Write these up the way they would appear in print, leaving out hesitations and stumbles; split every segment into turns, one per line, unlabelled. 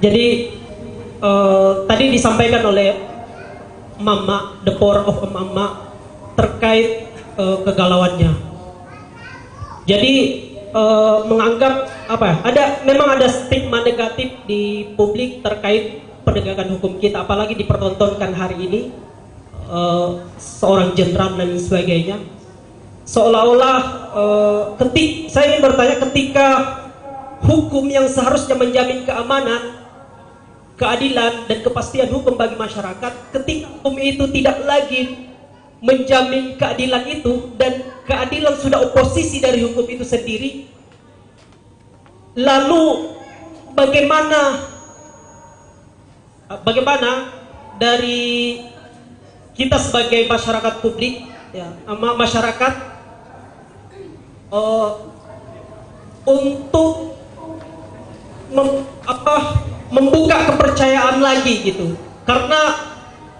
Jadi tadi disampaikan oleh Mama, the power of Mama terkait kegalauannya. Jadi menganggap memang ada stigma negatif di publik terkait penegakan hukum kita, apalagi dipertontonkan hari ini seorang jenderal dan sebagainya. Seolah-olah saya ingin bertanya, ketika hukum yang seharusnya menjamin keamanan, keadilan dan kepastian hukum bagi masyarakat, ketika hukum itu tidak lagi menjamin keadilan itu dan keadilan sudah oposisi dari hukum itu sendiri, lalu bagaimana dari kita sebagai masyarakat publik, ya, masyarakat untuk membuka kepercayaan lagi gitu. Karena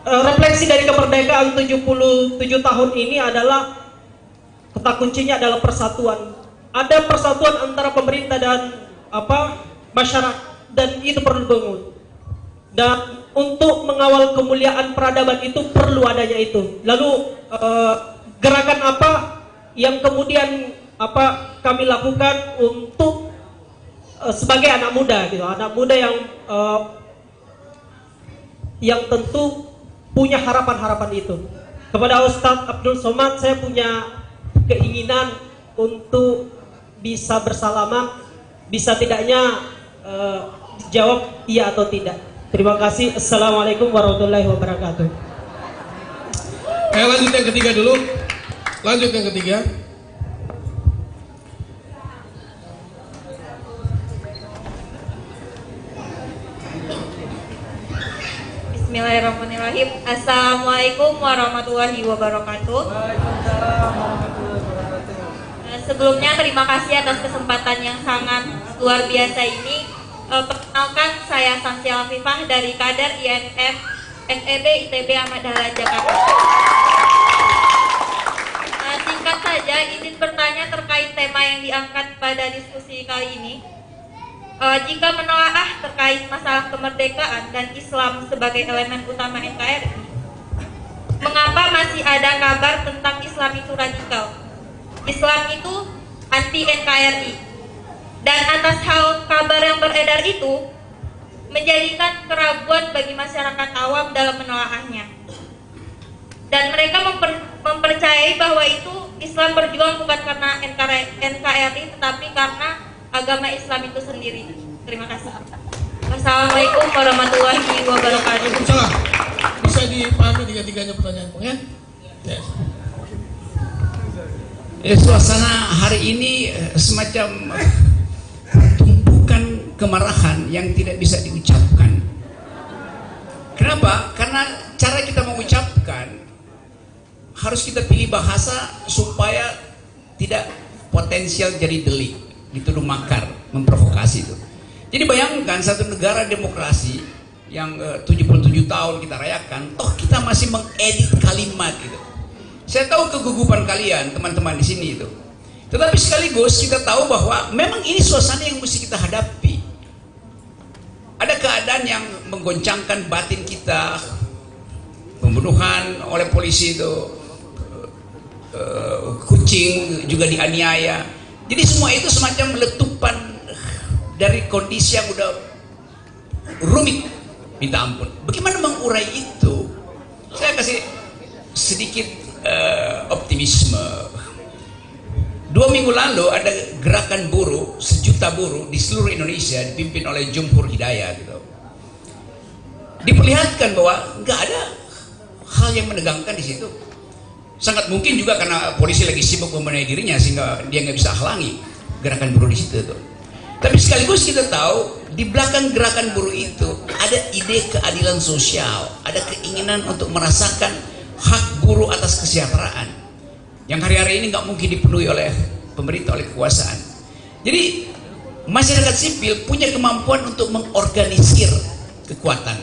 refleksi dari kemerdekaan 77 tahun ini adalah kata kuncinya adalah persatuan. Ada persatuan antara pemerintah dan masyarakat, dan itu perlu dibangun. Dan untuk mengawal kemuliaan peradaban itu perlu adanya itu. Lalu gerakan apa yang kemudian kami lakukan untuk sebagai anak muda gitu, anak muda yang tentu punya harapan-harapan itu. Kepada Ustadz Abdul Somad, saya punya keinginan untuk bisa bersalaman, bisa tidaknya jawab iya atau tidak. Terima kasih. Assalamualaikum warahmatullahi wabarakatuh.
Lanjut yang ketiga dulu. Lanjut yang ketiga.
Bismillahirrahmanirrahim. Assalamualaikum warahmatullahi wabarakatuh. Sebelumnya terima kasih atas kesempatan yang sangat luar biasa ini. Perkenalkan, saya Samsiah Afifah dari Kader INF FEB ITB Ahmad Dahlan Jakarta. Singkat saja, izin bertanya terkait tema yang diangkat pada diskusi kali ini. Jika menelaah terkait masalah kemerdekaan dan Islam sebagai elemen utama NKRI, mengapa masih ada kabar tentang Islam itu radikal? Islam itu anti NKRI. Dan atas hal kabar yang beredar itu menjadikan keraguan bagi masyarakat awam dalam menelaahnya. Dan mereka mempercayai bahwa itu Islam berjuang bukan karena NKRI, tetapi karena agama Islam itu sendiri. Terima kasih. Wassalamualaikum warahmatullahi wabarakatuh.
Waalaikumsalam. Bisa dipahami tiga-tiganya pertanyaan, ya? Yes.
Suasana hari ini semacam tumpukan kemarahan yang tidak bisa diucapkan. Kenapa? Karena cara kita mengucapkan harus kita pilih bahasa supaya tidak potensial jadi delik, dituduh makar, memprovokasi itu. Jadi bayangkan satu negara demokrasi yang 77 tahun kita rayakan, toh kita masih mengedit kalimat gitu. Saya tahu kegugupan kalian teman-teman di sini itu. Tetapi sekaligus kita tahu bahwa memang ini suasana yang mesti kita hadapi. Ada keadaan yang menggoncangkan batin kita, pembunuhan oleh polisi itu, kucing juga dianiaya. Jadi semua itu semacam letupan dari kondisi yang udah rumit, minta ampun. Bagaimana mengurai itu? Saya kasih sedikit optimisme. 2 minggu lalu ada gerakan buruh, 1 juta buruh di seluruh Indonesia dipimpin oleh Jumhur Hidayah gitu. Diperlihatkan bahwa nggak ada hal yang menegangkan di situ. Sangat mungkin juga karena polisi lagi sibuk membenahi dirinya sehingga dia nggak bisa halangi gerakan buruh di situ tuh. Tapi sekaligus kita tahu di belakang gerakan buruh itu ada ide keadilan sosial, ada keinginan untuk merasakan hak buruh atas kesejahteraan yang hari-hari ini nggak mungkin dipenuhi oleh pemerintah, oleh kekuasaan. Jadi masyarakat sipil punya kemampuan untuk mengorganisir kekuatan.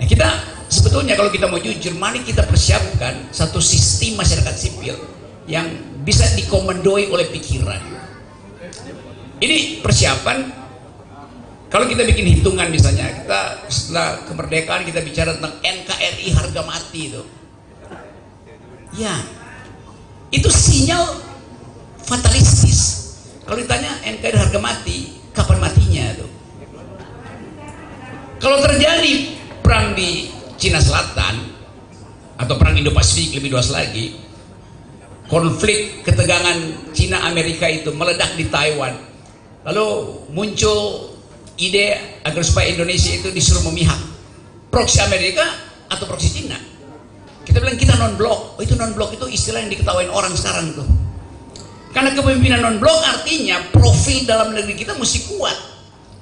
Nah, kita sebetulnya kalau kita mau jujur, mari kita persiapkan satu sistem masyarakat sipil yang bisa dikomandoi oleh pikiran. Ini persiapan Kalau kita bikin hitungan misalnya, kita setelah kemerdekaan kita bicara tentang NKRI harga mati itu. Ya, itu sinyal fatalistis. Kalau ditanya NKRI harga mati, kapan matinya itu? Kalau terjadi perang di Cina Selatan atau perang Indo-Pasifik lebih luas lagi, konflik ketegangan Cina Amerika itu meledak di Taiwan, lalu muncul ide agar supaya Indonesia itu disuruh memihak proksi Amerika atau proksi Cina. Kita bilang kita non blok. Oh, itu non blok itu istilah yang diketawain orang sekarang tuh. Karena kepemimpinan non blok artinya profil dalam negeri kita mesti kuat.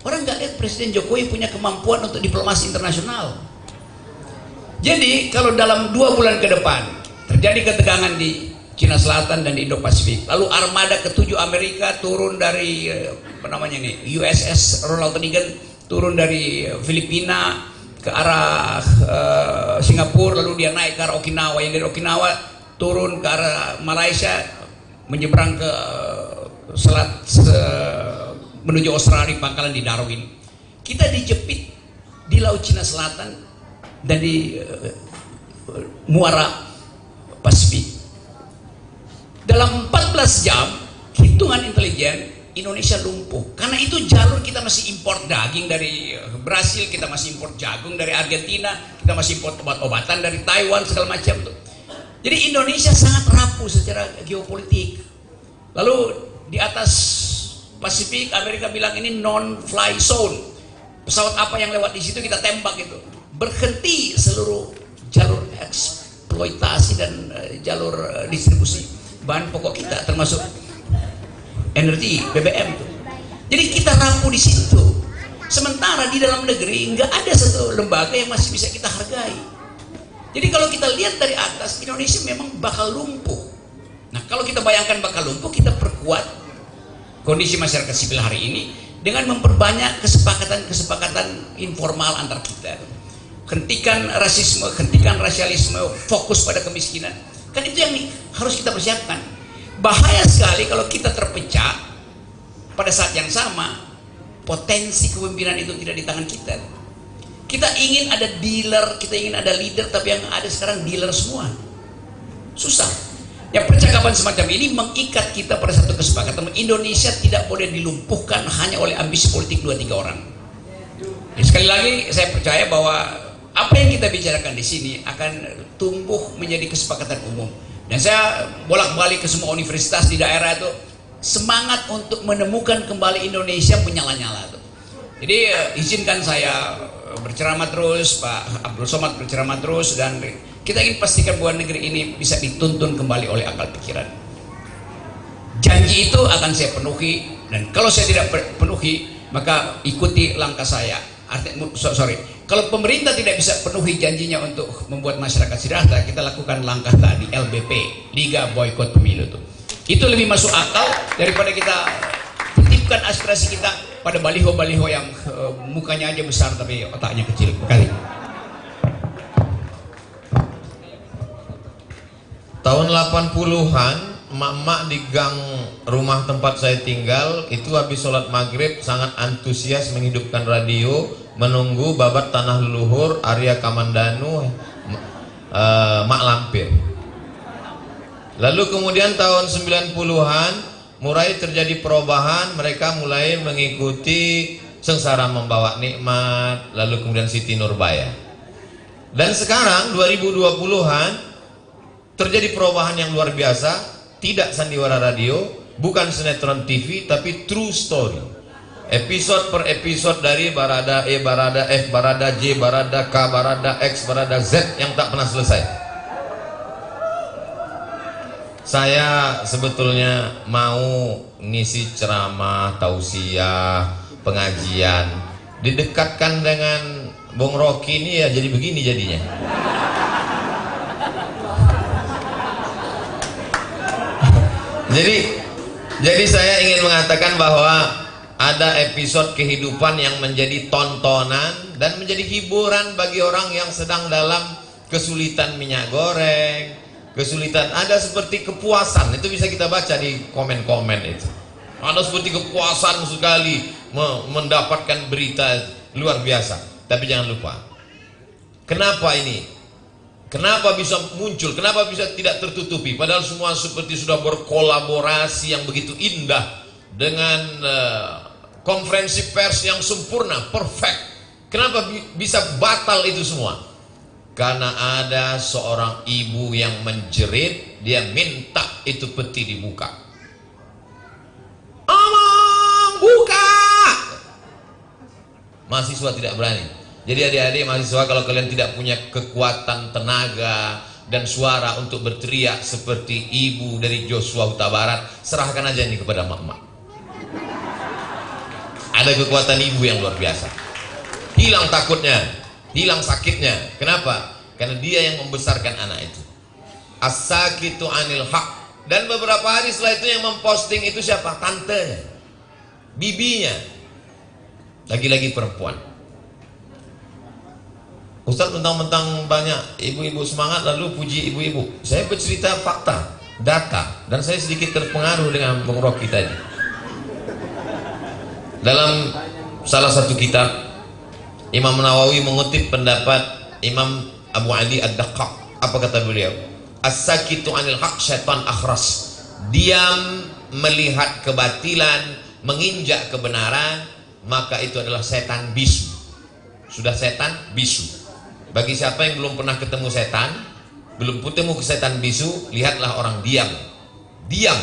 Orang nggak lihat Presiden Jokowi punya kemampuan untuk diplomasi internasional. Jadi kalau dalam 2 bulan ke depan terjadi ketegangan di Cina Selatan dan di Indo-Pasifik, lalu armada ke-7 Amerika turun dari USS Ronald Reagan turun dari Filipina ke arah Singapura, lalu dia naik ke arah Okinawa, yang dari Okinawa turun ke arah Malaysia, menyeberang ke selat menuju Australia, pangkalan di Darwin. Kita dijepit di Laut Cina Selatan dan di muara Pasifik. Dalam 14 jam hitungan intelijen Indonesia lumpuh. Karena itu jalur kita masih import daging dari Brasil, kita masih import jagung dari Argentina, kita masih import obat-obatan dari Taiwan, segala macam tuh. Jadi Indonesia sangat rapuh secara geopolitik. Lalu di atas Pasifik Amerika bilang ini non-fly zone. Pesawat apa yang lewat di situ kita tembak itu. Berhenti seluruh jalur eksploitasi dan jalur distribusi bahan pokok kita, termasuk energi BBM tuh. Jadi kita rapuh di situ. Sementara di dalam negeri nggak ada satu lembaga yang masih bisa kita hargai. Jadi kalau kita lihat dari atas, Indonesia memang bakal lumpuh. Nah, kalau kita bayangkan bakal lumpuh, kita perkuat kondisi masyarakat sipil hari ini dengan memperbanyak kesepakatan informal antar kita. Hentikan rasisme, hentikan rasialisme, fokus pada kemiskinan. Kan itu yang harus kita persiapkan. Bahaya sekali kalau kita terpecah pada saat yang sama, potensi kepemimpinan itu tidak di tangan kita. Kita ingin ada dealer, kita ingin ada leader, tapi yang ada sekarang dealer semua. Susah. Yang percakapan semacam ini mengikat kita pada satu kesepakatan. Indonesia tidak boleh dilumpuhkan hanya oleh ambisi politik 2-3 orang. Jadi sekali lagi saya percaya bahwa apa yang kita bicarakan di sini akan tumbuh menjadi kesepakatan umum. Dan saya bolak-balik ke semua universitas di daerah itu, semangat untuk menemukan kembali Indonesia menyala-nyala tuh. Jadi izinkan saya berceramah terus, Pak Abdul Somad berceramah terus, dan kita ingin pastikan bahwa negeri ini bisa dituntun kembali oleh akal pikiran. Janji itu akan saya penuhi, dan kalau saya tidak penuhi maka ikuti langkah saya. Kalau pemerintah tidak bisa penuhi janjinya untuk membuat masyarakat sejahtera, kita lakukan langkah tadi, LBP, Liga Boykot Pemilu itu. Itu lebih masuk akal daripada kita titipkan aspirasi kita pada baliho-baliho yang mukanya aja besar tapi otaknya kecil. Kali.
Tahun 80-an, emak-emak di gang rumah tempat saya tinggal itu habis sholat maghrib sangat antusias menghidupkan radio, menunggu babat tanah leluhur Arya Kamandanu, Mak Lampir. Lalu kemudian tahun 90-an mulai terjadi perubahan, mereka mulai mengikuti Sengsara Membawa Nikmat, lalu kemudian Siti Nurbaya. Dan sekarang 2020-an terjadi perubahan yang luar biasa, tidak sandiwara radio, bukan sinetron TV, tapi true story. Episode per episode dari Barada E, Barada F, Barada J, Barada K, Barada X, Barada Z yang tak pernah selesai. Saya sebetulnya mau ngisi ceramah, tausiah, pengajian, didekatkan dengan Bung Rocky ini ya jadi begini jadinya. Jadi saya ingin mengatakan bahwa ada episode kehidupan yang menjadi tontonan dan menjadi hiburan bagi orang yang sedang dalam kesulitan minyak goreng, kesulitan, ada seperti kepuasan, itu bisa kita baca di komen-komen itu. Ada seperti kepuasan sekali mendapatkan berita luar biasa. Tapi jangan lupa, kenapa ini? Kenapa bisa muncul? Kenapa bisa tidak tertutupi? Padahal semua seperti sudah berkolaborasi yang begitu indah dengan konferensi pers yang sempurna, perfect. Kenapa bisa batal itu semua? Karena ada seorang ibu yang menjerit, dia minta itu peti dibuka. Amang, buka! Mahasiswa tidak berani. Jadi adik-adik mahasiswa, kalau kalian tidak punya kekuatan tenaga dan suara untuk berteriak seperti ibu dari Joshua Huta Barat, serahkan aja ini kepada mak-mak. Ada kekuatan ibu yang luar biasa. Hilang takutnya, hilang sakitnya. Kenapa? Karena dia yang membesarkan anak itu. As-sakitu anil haq. Dan beberapa hari setelah itu yang memposting itu siapa? Tantenya, bibinya. Lagi-lagi perempuan. Ustaz mentang-mentang banyak ibu-ibu semangat lalu puji ibu-ibu. Saya bercerita fakta, data, dan saya sedikit terpengaruh dengan Bung Rocky tadi. Dalam salah satu kitab, Imam Nawawi mengutip pendapat Imam Abu Ali Ad-Daqqaq. Apa kata beliau? As-sakitu anil haq syaitan akhras. Diam melihat kebatilan, menginjak kebenaran, maka itu adalah setan bisu. Sudah setan bisu. Bagi siapa yang belum pernah ketemu setan, belum ketemu ke setan bisu, lihatlah orang diam. Diam.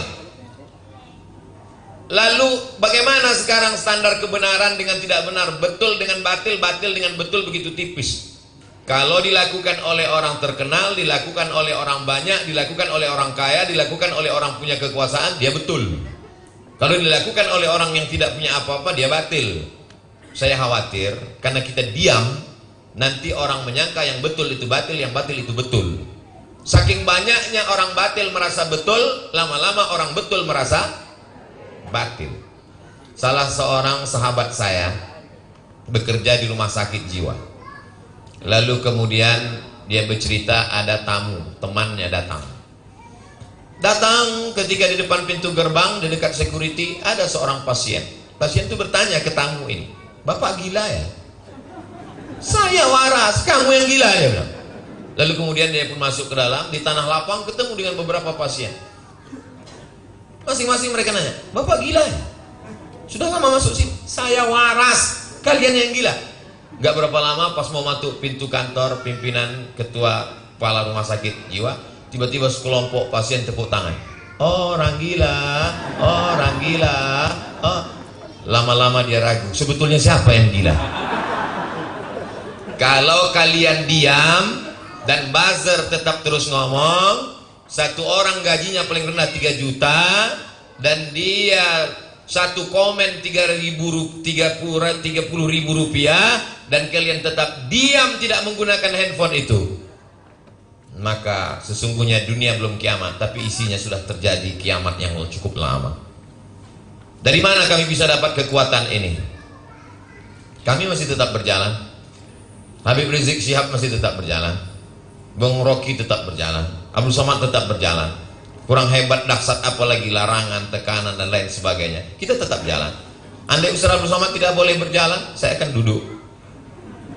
Lalu bagaimana sekarang standar kebenaran dengan tidak benar, betul dengan batil, batil dengan betul begitu tipis. Kalau dilakukan oleh orang terkenal, dilakukan oleh orang banyak, dilakukan oleh orang kaya, dilakukan oleh orang punya kekuasaan, dia betul. Kalau dilakukan oleh orang yang tidak punya apa-apa, dia batil. Saya khawatir karena kita diam, nanti orang menyangka yang betul itu batil, yang batil itu betul. Saking banyaknya orang batil merasa betul, lama-lama orang betul merasa batil. Salah seorang sahabat saya bekerja di rumah sakit jiwa. Lalu kemudian dia bercerita ada tamu, temannya datang. Datang ketika di depan pintu gerbang, di dekat security ada seorang pasien. Pasien itu bertanya ke tamu ini, "Bapak gila ya?" "Saya waras, kamu yang gila," dia bilang. Lalu kemudian dia pun masuk ke dalam, di tanah lapang ketemu dengan beberapa pasien. Masing-masing mereka nanya, "Bapak gila ya?" "Sudah lama masuk sini." "Saya waras, kalian yang gila." Gak berapa lama pas mau masuk pintu kantor pimpinan ketua kepala rumah sakit jiwa, tiba-tiba sekelompok pasien tepuk tangan. "Orang gila, orang gila." Oh. Lama-lama dia ragu, sebetulnya siapa yang gila? Kalau kalian diam dan buzzer tetap terus ngomong, satu orang gajinya paling rendah 3 juta dan dia satu komen 30.000 rupiah dan kalian tetap diam tidak menggunakan handphone itu, maka sesungguhnya dunia belum kiamat, tapi isinya sudah terjadi kiamat yang cukup lama. Dari mana kami bisa dapat kekuatan ini? Kami masih tetap berjalan. Habib Rizik Syihab masih tetap berjalan. Bung Rocky tetap berjalan. Abdul Somad tetap berjalan. Kurang hebat dahsyat apalagi larangan, tekanan dan lain sebagainya. Kita tetap jalan. Andai Ustaz Abdul Somad tidak boleh berjalan, saya akan duduk.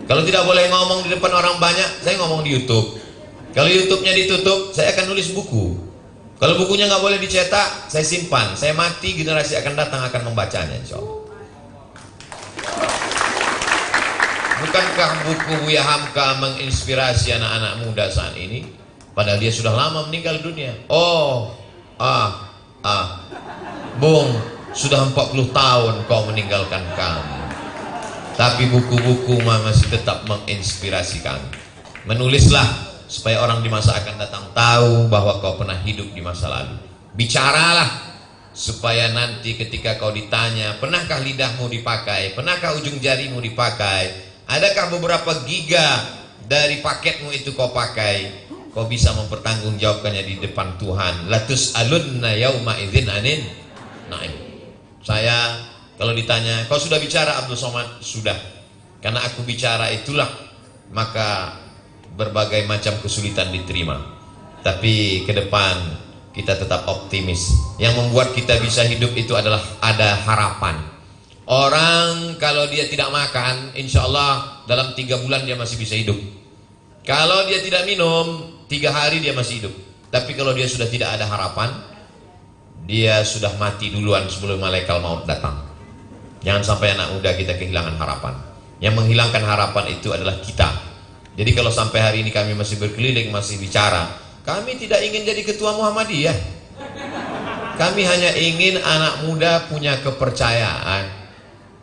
Kalau tidak boleh ngomong di depan orang banyak, saya ngomong di YouTube. Kalau YouTube-nya ditutup, saya akan nulis buku. Kalau bukunya nggak boleh dicetak, saya simpan. Saya mati, generasi akan datang akan membacanya, insya Allah. Bukankah buku Buya Hamka menginspirasi anak-anak muda saat ini? Padahal dia sudah lama meninggal dunia. Bung, sudah 40 tahun kau meninggalkan kami. Tapi buku-buku masih tetap menginspirasi kami. Menulislah supaya orang di masa akan datang tahu bahwa kau pernah hidup di masa lalu. Bicaralah supaya nanti ketika kau ditanya, pernahkah lidahmu dipakai? Pernahkah ujung jarimu dipakai? Adakah beberapa giga dari paketmu itu kau pakai? Kau bisa mempertanggungjawabkannya di depan Tuhan. Latus alunna yauma idzin anin naim. Saya kalau ditanya, kau sudah bicara Abdul Somad? Sudah. Karena aku bicara itulah maka berbagai macam kesulitan diterima. Tapi ke depan kita tetap optimis. Yang membuat kita bisa hidup itu adalah ada harapan. Orang kalau dia tidak makan, insya Allah dalam 3 bulan dia masih bisa hidup. Kalau dia tidak minum, 3 hari dia masih hidup. Tapi kalau dia sudah tidak ada harapan, dia sudah mati duluan sebelum malaikat maut datang. Jangan sampai anak muda kita kehilangan harapan. Yang menghilangkan harapan itu adalah kita. Jadi kalau sampai hari ini kami masih berkeliling, masih bicara, kami tidak ingin jadi ketua Muhammadiyah. Kami hanya ingin anak muda punya kepercayaan.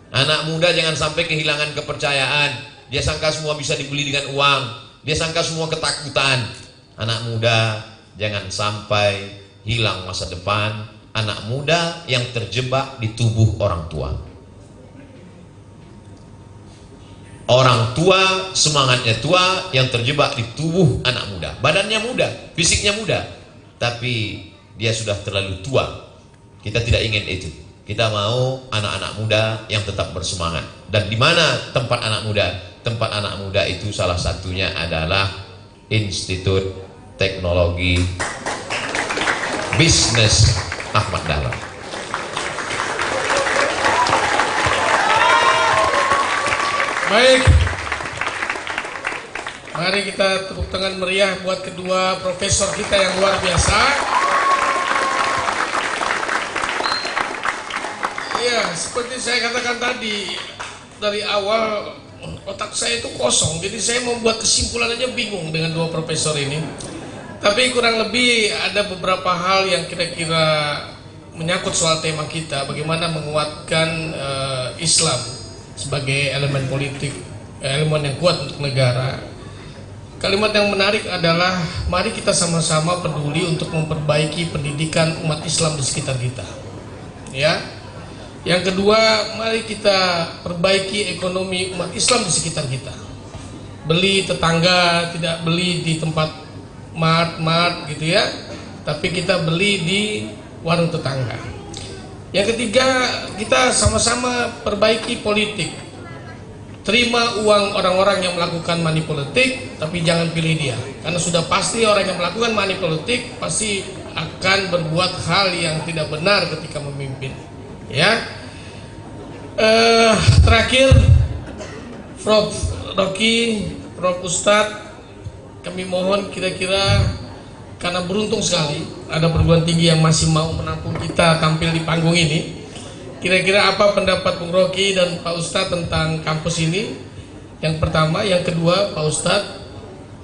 Anak muda jangan sampai kehilangan kepercayaan. Dia sangka semua bisa dibeli dengan uang. Dia sangka semua ketakutan. Anak muda jangan sampai hilang masa depan. Anak muda yang terjebak di tubuh orang tua. Orang tua semangatnya tua, yang terjebak di tubuh anak muda. Badannya muda, fisiknya muda, tapi dia sudah terlalu tua. Kita tidak ingin itu. Kita mau anak-anak muda yang tetap bersemangat. Dan di mana tempat anak muda? Tempat anak muda itu salah satunya adalah Institut Teknologi Bisnis Ahmad Dahlan.
Baik, mari kita tepuk tangan meriah buat kedua profesor kita yang luar biasa. Ya, seperti saya katakan tadi, dari awal otak saya itu kosong, jadi saya membuat kesimpulan aja bingung dengan dua profesor ini. Tapi kurang lebih ada beberapa hal yang kira-kira menyangkut soal tema kita, bagaimana menguatkan Islam sebagai elemen politik, elemen yang kuat untuk negara. Kalimat yang menarik adalah mari kita sama-sama peduli untuk memperbaiki pendidikan umat Islam di sekitar kita. Ya. Yang kedua, mari kita perbaiki ekonomi umat Islam di sekitar kita. Beli tetangga, tidak beli di tempat mart gitu ya, tapi kita beli di warung tetangga. Yang ketiga, kita sama-sama perbaiki politik. Terima uang orang-orang yang melakukan money politik, tapi jangan pilih dia. Karena sudah pasti orang yang melakukan money politik pasti akan berbuat hal yang tidak benar ketika memimpin. Ya. Terakhir, Prof. Rocky, Prof. Ustadz, kami mohon kira-kira karena beruntung sekali ada perguruan tinggi yang masih mau menampung kita tampil di panggung ini. Kira-kira apa pendapat Bung Rocky dan Pak Ustadz tentang kampus ini? Yang pertama, yang kedua, Pak Ustadz,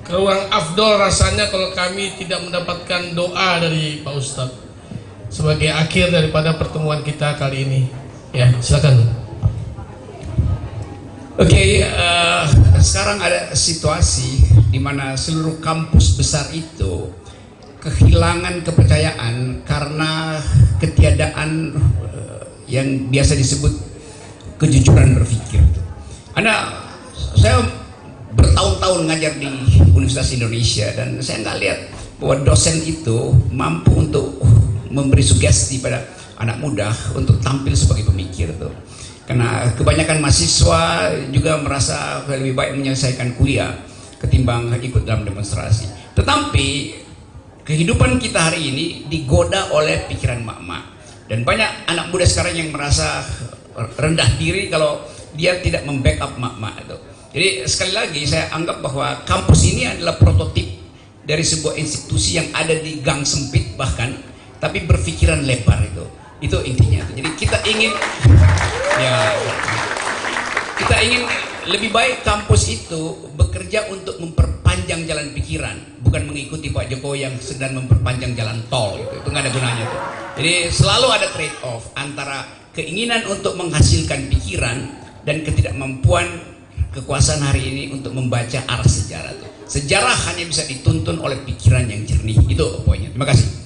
kurang afdol rasanya kalau kami tidak mendapatkan doa dari Pak Ustadz sebagai akhir daripada pertemuan kita kali ini. Ya, silakan.
Oke, sekarang ada situasi di mana seluruh kampus besar itu kehilangan kepercayaan karena ketiadaan yang biasa disebut kejujuran berpikir. Saya bertahun-tahun ngajar di Universitas Indonesia dan saya nggak lihat bahwa dosen itu mampu untuk memberi sugesti pada anak muda untuk tampil sebagai pemikir tuh. Karena kebanyakan mahasiswa juga merasa lebih baik menyelesaikan kuliah ketimbang ikut dalam demonstrasi. Tetapi kehidupan kita hari ini digoda oleh pikiran mak-mak. Dan banyak anak muda sekarang yang merasa rendah diri kalau dia tidak membackup mak-mak itu. Jadi sekali lagi saya anggap bahwa kampus ini adalah prototip dari sebuah institusi yang ada di gang sempit bahkan, tapi berpikiran lebar itu. Itu intinya. Jadi kita ingin lebih baik kampus itu bekerja untuk memperpanjang jalan pikiran, bukan mengikuti Pak Jokowi yang sedang memperpanjang jalan tol gitu. Itu nggak ada gunanya tuh. Jadi selalu ada trade off antara keinginan untuk menghasilkan pikiran dan ketidakmampuan kekuasaan hari ini untuk membaca arah sejarah tuh. Sejarah hanya bisa dituntun oleh pikiran yang jernih. Itu poinnya. Terima kasih.